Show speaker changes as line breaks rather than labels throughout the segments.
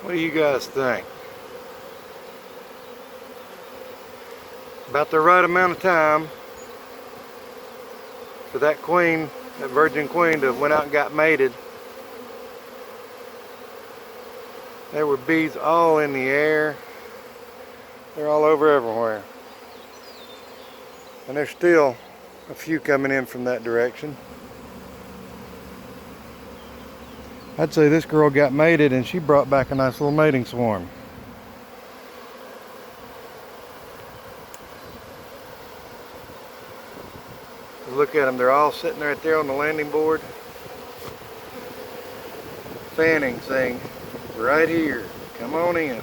What do you guys think? About the right amount of time for that queen, that virgin queen, to have went out and got mated. There were bees all in the air. They're all over everywhere. And there's still a few coming in from that direction. I'd say this girl got mated and she brought back a nice little mating swarm. Look at them, they're all sitting right there on the landing board, fanning, saying, right here, come on in.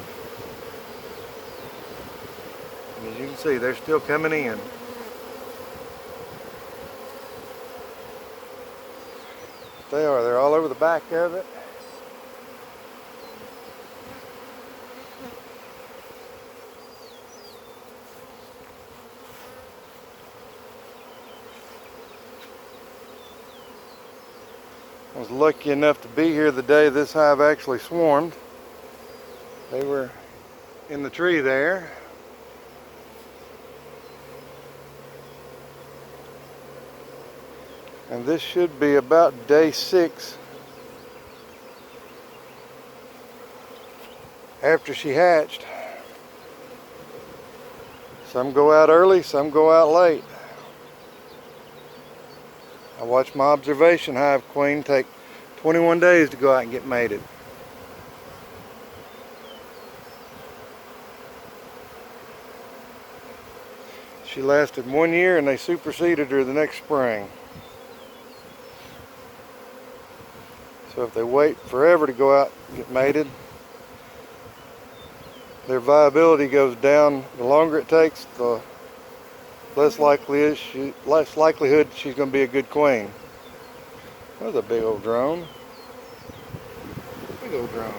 And as you can see, they're still coming in. They're all over the back of it. I was lucky enough to be here the day this hive actually swarmed. They were in the tree there. And this should be about day 6 after she hatched. Some go out early, some go out late. I watched my observation hive queen take 21 days to go out and get mated. She lasted 1 year and they superseded her the next spring. So if they wait forever to go out and get mated, their viability goes down. The longer it takes, the less likelihood she's going to be a good queen. That was a big old drone. Big old drone.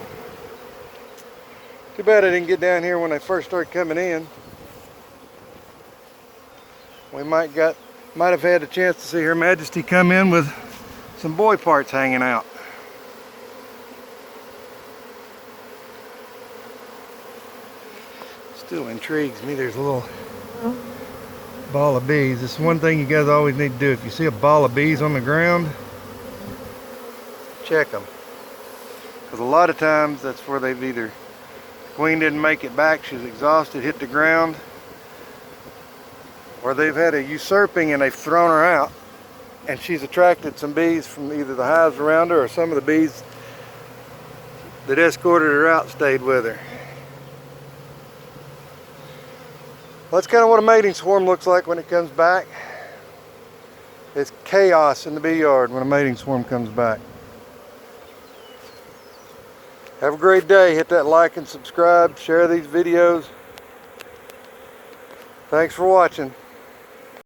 Too bad I didn't get down here when they first started coming in. We might have had a chance to see Her Majesty come in with some boy parts hanging out. Still intrigues me. There's a little ball of bees. This is one thing you guys always need to do. If you see a ball of bees on the ground, check them. Because a lot of times that's where they've either, the queen didn't make it back, she's exhausted, hit the ground, or they've had a usurping and they've thrown her out and she's attracted some bees from either the hives around her or some of the bees that escorted her out stayed with her. Well, that's kind of what a mating swarm looks like when it comes back. It's chaos in the bee yard when a mating swarm comes back. Have a great day. Hit that like and subscribe. Share these videos. Thanks for watching.